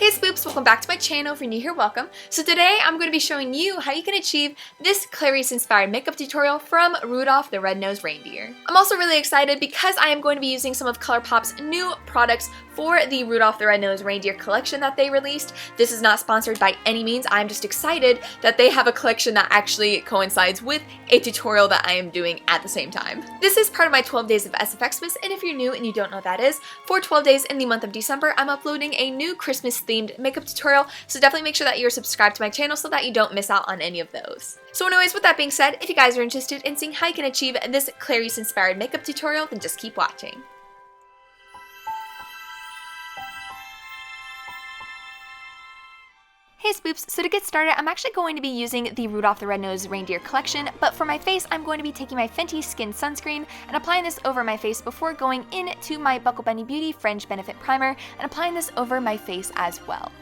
Hey spoops, welcome back to my channel. If you're new here, welcome. So today I'm going to be showing you how you can achieve this Clarice inspired makeup tutorial from Rudolph the Red-Nosed Reindeer. I'm also really excited because I am going to be using some of ColourPop's new products for the Rudolph the Red-Nosed Reindeer collection that they released. This is not sponsored by any means. I'm just excited that they have a collection that actually coincides with a tutorial that I am doing at the same time. This is part of my 12 days of SFX-mas, and if you're new and you don't know what that is, for 12 days in the month of December, I'm uploading a new Christmas themed makeup tutorial, so definitely make sure that you're subscribed to my channel so that you don't miss out on any of those. So anyways, with that being said, if you guys are interested in seeing how you can achieve this Clarice inspired makeup tutorial, then just keep watching. Hey spoops, so to get started, I'm actually going to be using the Rudolph the Red-Nosed Reindeer collection, but for my face, I'm going to be taking my Fenty Skin Sunscreen and applying this over my face before going into my Buckle Bunny Beauty Fringe Benefit Primer and applying this over my face as well.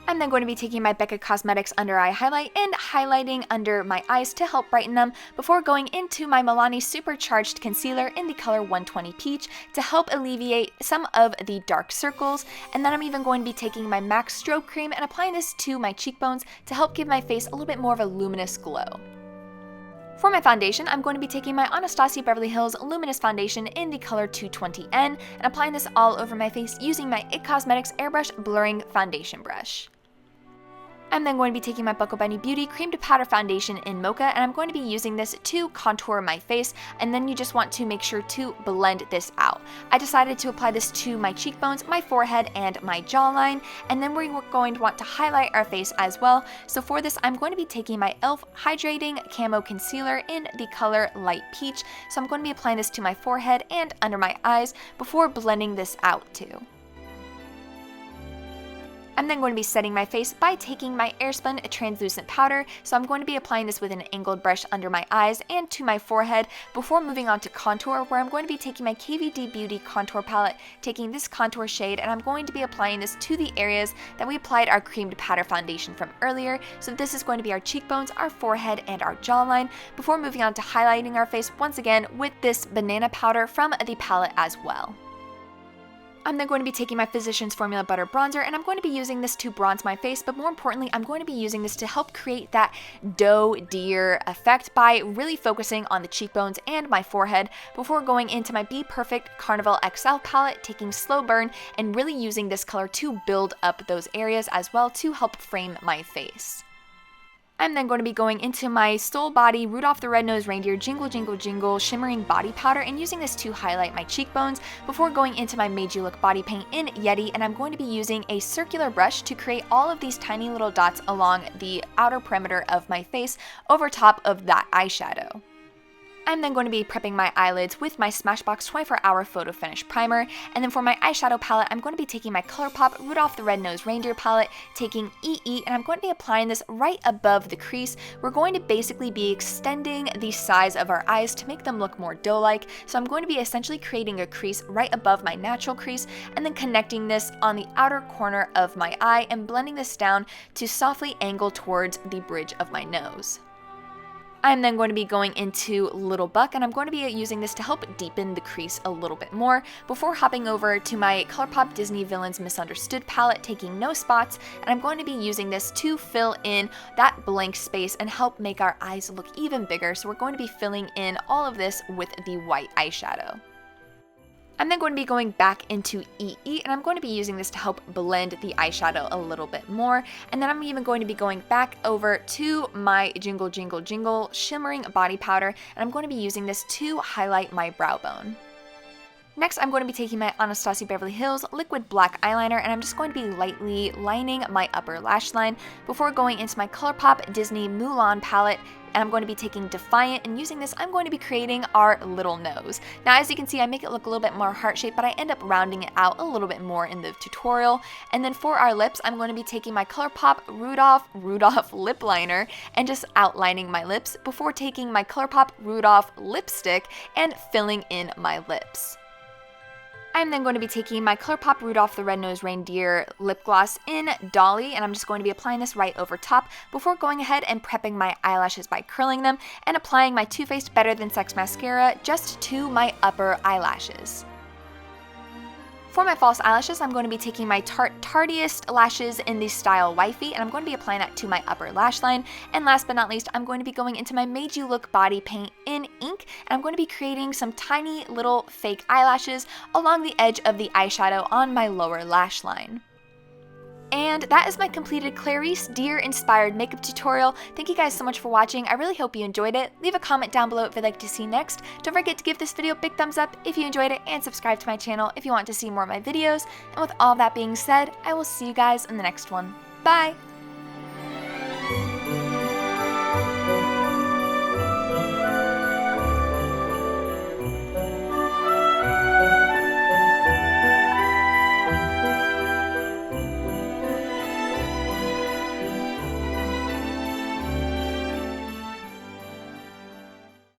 I'm then going to be taking my Becca Cosmetics Under Eye Highlight and highlighting under my eyes to help brighten them before going into my Milani Supercharged Concealer in the color 120 Peach to help alleviate some of the dark circles. And then I'm even going to be taking my MAC Strobe Cream and applying this to my cheekbones to help give my face a little bit more of a luminous glow. For my foundation, I'm going to be taking my Anastasia Beverly Hills Luminous Foundation in the color 220N and applying this all over my face using my IT Cosmetics Airbrush Blurring Foundation Brush. I'm then going to be taking my Buckle Bunny Beauty Cream to Powder Foundation in Mocha, and I'm going to be using this to contour my face, and then you just want to make sure to blend this out. I decided to apply this to my cheekbones, my forehead, and my jawline, and then we're going to want to highlight our face as well. So for this, I'm going to be taking my e.l.f. Hydrating Camo Concealer in the color Light Peach, so I'm going to be applying this to my forehead and under my eyes before blending this out too. I'm then going to be setting my face by taking my Airspun translucent powder, so I'm going to be applying this with an angled brush under my eyes and to my forehead before moving on to contour, where I'm going to be taking my KVD Beauty Contour Palette, taking this contour shade, and I'm going to be applying this to the areas that we applied our cream to powder foundation from earlier. So this is going to be our cheekbones, our forehead, and our jawline before moving on to highlighting our face once again with this banana powder from the palette as well. I'm then going to be taking my Physicians Formula Butter Bronzer, and I'm going to be using this to bronze my face, but more importantly, I'm going to be using this to help create that doe deer effect by really focusing on the cheekbones and my forehead before going into my Be Perfect Carnival XL palette, taking Slow Burn and really using this color to build up those areas as well to help frame my face. I'm then going to be going into my Soul Body Rudolph the Red-Nosed Reindeer Jingle Jingle Jingle Shimmering Body Powder and using this to highlight my cheekbones before going into my Made You Look Body Paint in Yeti, and I'm going to be using a circular brush to create all of these tiny little dots along the outer perimeter of my face over top of that eyeshadow. I'm then going to be prepping my eyelids with my Smashbox 24-Hour Photo Finish Primer, and then for my eyeshadow palette, I'm going to be taking my ColourPop Rudolph the Red-Nosed Reindeer palette, taking EE, and I'm going to be applying this right above the crease. We're going to basically be extending the size of our eyes to make them look more doe-like, so I'm going to be essentially creating a crease right above my natural crease, and then connecting this on the outer corner of my eye and blending this down to softly angle towards the bridge of my nose. I'm then going to be going into Little Buck, and I'm going to be using this to help deepen the crease a little bit more before hopping over to my ColourPop Disney Villains Misunderstood palette, taking No Spots, and I'm going to be using this to fill in that blank space and help make our eyes look even bigger. So we're going to be filling in all of this with the white eyeshadow. I'm then going to be going back into EE, and I'm going to be using this to help blend the eyeshadow a little bit more. And then I'm even going to be going back over to my Jingle Jingle Jingle Shimmering Body Powder, and I'm going to be using this to highlight my brow bone. Next, I'm going to be taking my Anastasia Beverly Hills Liquid Black Eyeliner, and I'm just going to be lightly lining my upper lash line before going into my ColourPop Disney Mulan palette, and I'm going to be taking Defiant, and using this, I'm going to be creating our little nose. Now, as you can see, I make it look a little bit more heart-shaped, but I end up rounding it out a little bit more in the tutorial. And then for our lips, I'm going to be taking my ColourPop Rudolph Lip Liner and just outlining my lips before taking my ColourPop Rudolph Lipstick and filling in my lips. I'm then going to be taking my ColourPop Rudolph the Red-Nosed Reindeer lip gloss in Dolly, and I'm just going to be applying this right over top before going ahead and prepping my eyelashes by curling them and applying my Too Faced Better Than Sex mascara just to my upper eyelashes. For my false eyelashes, I'm going to be taking my Tardiest lashes in the style Wifey, and I'm going to be applying that to my upper lash line. And last but not least, I'm going to be going into my Made You Look body paint in ink, and I'm going to be creating some tiny little fake eyelashes along the edge of the eyeshadow on my lower lash line. And that is my completed Clarice deer inspired makeup tutorial. Thank you guys so much for watching. I really hope you enjoyed it. Leave a comment down below if you'd like to see next. Don't forget to give this video a big thumbs up if you enjoyed it, and subscribe to my channel if you want to see more of my videos. And with all that being said, I will see you guys in the next one. Bye!